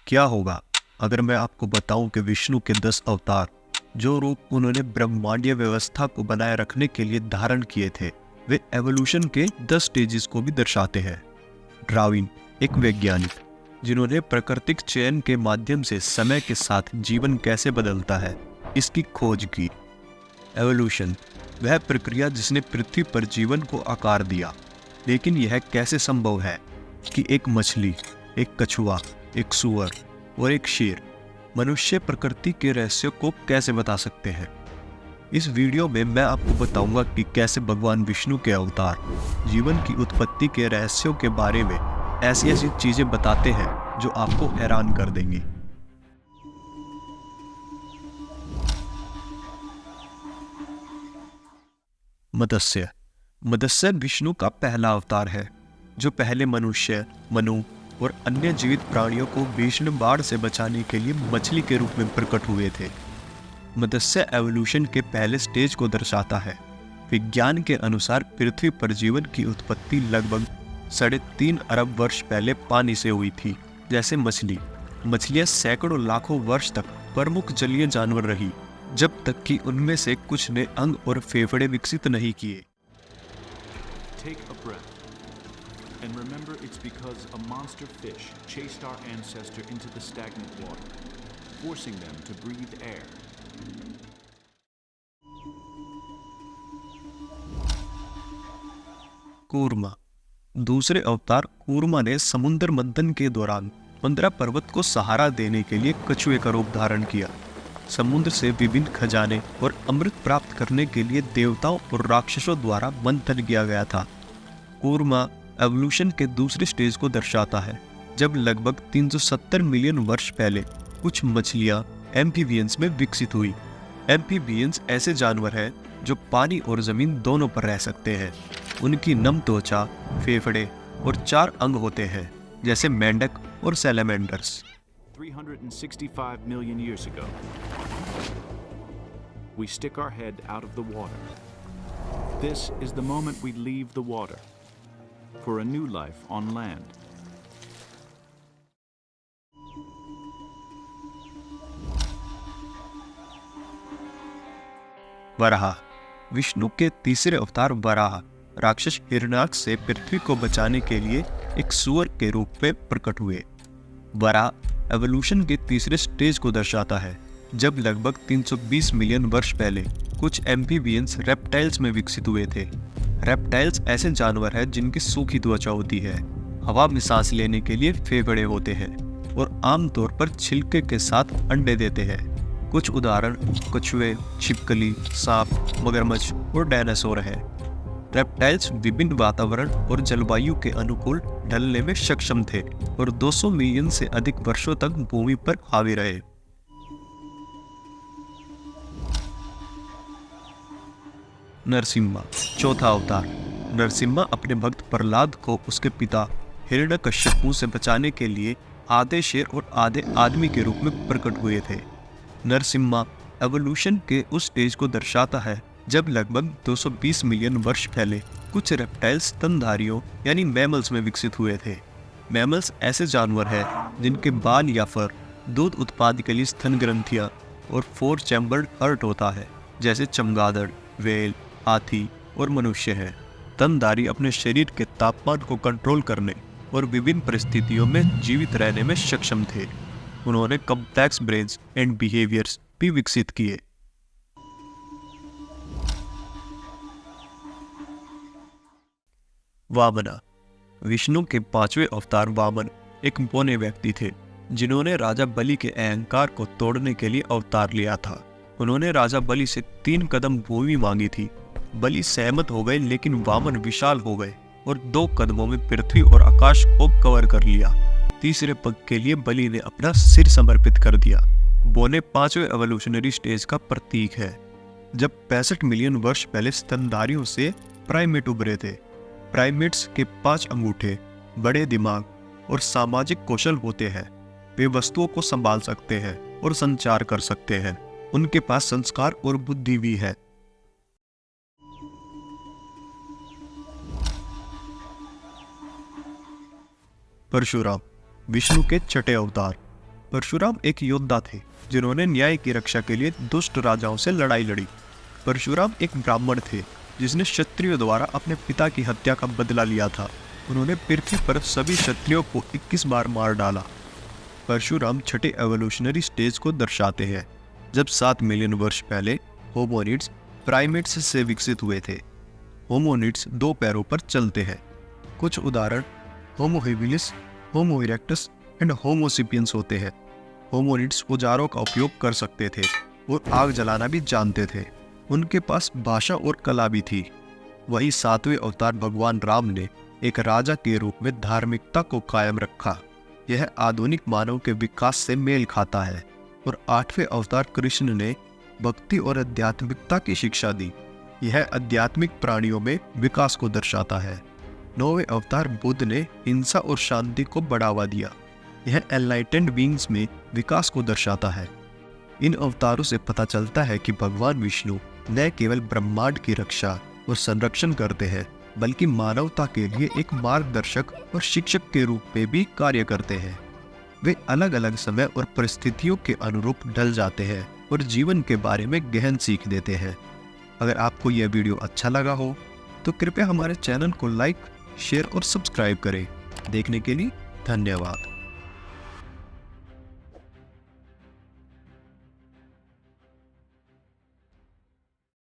क्या होगा अगर मैं आपको बताऊं कि विष्णु के 10 अवतार, जो रूप उन्होंने ब्रह्मांडीय व्यवस्था को बनाए रखने के लिए धारण किए थे, वे एवोल्यूशन के 10 स्टेजेस को भी दर्शाते हैं। डार्विन, एक वैज्ञानिक जिन्होंने प्राकृतिक चयन के माध्यम से समय के साथ जीवन कैसे बदलता है इसकी खोज की। एवोल्यूशन, वह प्रक्रिया जिसने पृथ्वी पर जीवन को आकार दिया। लेकिन यह कैसे संभव है कि एक मछली, एक कछुआ, एक सूअर और एक शेर मनुष्य प्रकृति के रहस्यों को कैसे बता सकते हैं। इस वीडियो में मैं आपको बताऊंगा कि कैसे भगवान विष्णु के अवतार जीवन की उत्पत्ति के रहस्यों के बारे में ऐसी ऐसी चीजें बताते हैं जो आपको हैरान कर देंगी। मत्स्य, मत्स्य विष्णु का पहला अवतार है, जो पहले मनुष्य, मनु और अन्य जीवित प्राणियों को भीषण बाढ़ से बचाने के लिए मछली के रूप में प्रकट हुए थे। मत्स्य एवोल्यूशन के पहले स्टेज को दर्शाता है। विज्ञान के अनुसार पृथ्वी पर जीवन की उत्पत्ति लगभग 3.5 अरब वर्ष पहले पानी से हुई थी। जैसे मछलियां सैकड़ों लाखों वर्ष तक प्रमुख जलीय जानवर रही, जब तक कि उनमें से कुछ ने अंग और फेफड़े विकसित नहीं किए। Take a breath and remember it's because a monster fish chased our ancestor into the stagnant water, forcing them to breathe air. Kurma, दूसरे अवतार कूर्मा ने समुद्र मंथन के दौरान 15 पर्वत को सहारा देने के लिए कछुए का रूप धारण किया। समुद्र से विभिन्न खजाने और अमृत प्राप्त करने के लिए देवताओं और राक्षसों द्वारा मंथन किया गया था। कूर्मा एवोल्यूशन के दूसरे स्टेज को दर्शाता है, जब लगभग 370 मिलियन वर्ष पहले कुछ मछलियां एम्फीबियंस में विकसित हुई। एम्फीबियंस ऐसे जानवर हैं जो पानी और जमीन दोनों पर रह सकते हैं। उनकी नम त्वचा, फेफड़े और 4 अंग होते हैं, जैसे मेंढक और salamanders. 365 million years ago, we stick our head out of the water. This is the moment we leave the water for a new life on land. Varaha, Vishnu के तीसरे अवतार वराह राक्षस हिरण्याक्ष से पृथ्वी को बचाने के लिए एक सूअर के रूप में प्रकट हुए। वराह एवोल्यूशन के तीसरे स्टेज को दर्शाता है, जब लगभग 320 मिलियन वर्ष पहले कुछ एम्फीबियंस रेप्टाइल्स में विकसित हुए थे। रेप्टाइल्स ऐसे जानवर हैं जिनकी सूखी त्वचा होती है, हवा में सांस लेने के लिए फेफड़े होते हैं और आमतौर पर छिलके के साथ अंडे देते हैं। कुछ उदाहरण कछुए, छिपकली, सांप, मगरमच्छ और डायनासोर हैं। रेप्टाइल्स विभिन्न वातावरण और जलवायु के अनुकूल ढलने में सक्षम थे और 200 मिलियन से अधिक वर्षों तक भूमि पर हावी रहे। नरसिम्हा, चौथा अवतार। नरसिम्हा अपने भक्त प्रहलाद को उसके पिता हिरण्यकश्यपु से बचाने के लिए आधे शेर और आधे आदमी के रूप में प्रकट हुए थे। नरसिम्हा एवोल्यूशन के उस स्टेज को दर्शाता है, जब लगभग 220 मिलियन वर्ष पहले कुछ रेप्टाइल्स स्तनधारियों यानी मैमल्स में विकसित हुए थे। मैमल्स ऐसे जानवर हैं जिनके बाल या फर दूध उत्पादन के लिए स्तन ग्रंथियां और 4 चैम्बर्ड हर्ट होता है, जैसे चमगादड़, व्हेल, हाथी और मनुष्य हैं। स्तनधारी अपने शरीर के तापमान को कंट्रोल करने और विभिन्न परिस्थितियों में जीवित रहने में सक्षम थे। उन्होंने कॉम्प्लेक्स ब्रेन्स एंड बिहेवियर्स भी विकसित किए। वामना, विष्णु के 5वें अवतार वामन एक बौने व्यक्ति थे, जिन्होंने राजा बलि के अहंकार को तोड़ने के लिए अवतार लिया था। उन्होंने राजा बलि से 3 कदम भूमि मांगी थी। बलि सहमत हो गए, लेकिन वामन विशाल हो गए और 2 कदमों में पृथ्वी और आकाश को कवर कर लिया। तीसरे पग के लिए बलि ने अपना सिर समर्पित कर दिया। बौने 5वें एवोल्यूशनरी स्टेज का प्रतीक है, जब 65 मिलियन वर्ष पहले स्तनधारियों से प्राइमेट उभरे थे। प्राइमेट्स के 5 अंगूठे, बड़े दिमाग और सामाजिक कौशल होते हैं। वे वस्तुओं को संभाल सकते हैं और संचार कर सकते हैं। उनके पास संस्कार और बुद्धि भी है। परशुराम, विष्णु के छठे अवतार। परशुराम एक योद्धा थे जिन्होंने न्याय की रक्षा के लिए दुष्ट राजाओं से लड़ाई लड़ी। परशुराम एक ब्राह्मण थे जिसने क्षत्रियों द्वारा अपने पिता की हत्या का बदला लिया था। उन्होंने पृथ्वी पर सभी क्षत्रियों को 21 बार मार डाला। परशुराम छठे एवोल्यूशनरी स्टेज को दर्शाते हैं, जब 7 मिलियन वर्ष पहले होमोनिड्स प्राइमेट्स से विकसित हुए थे। होमोनिड्स 2 पैरों पर चलते हैं। कुछ उदाहरण होमो habilis, homo erectus and homo sapiens होते हैं। होमोनिड्स औजारों का उपयोग कर सकते थे और आग जलाना भी जानते थे। उनके पास भाषा और कला भी थी। वही 7वें अवतार भगवान राम ने एक राजा के रूप में धार्मिकता को कायम रखा। यह आधुनिक मानव के विकास से मेल खाता है। और 8वें अवतार कृष्ण ने भक्ति और आध्यात्मिकता की शिक्षा दी। यह आध्यात्मिक प्राणियों में विकास को दर्शाता है। 9वें अवतार बुद्ध ने हिंसा और शांति को बढ़ावा दिया। यह एनलाइटेंड बीइंग्स में विकास को दर्शाता है। इन अवतारों से पता चलता है कि भगवान विष्णु न केवल ब्रह्मांड की रक्षा और संरक्षण करते हैं, बल्कि मानवता के लिए एक मार्गदर्शक और शिक्षक के रूप में भी कार्य करते हैं। वे अलग अलग समय और परिस्थितियों के अनुरूप ढल जाते हैं और जीवन के बारे में गहन सीख देते हैं। अगर आपको यह वीडियो अच्छा लगा हो तो कृपया हमारे चैनल को लाइक, शेयर और सब्सक्राइब करें। देखने के लिए धन्यवाद।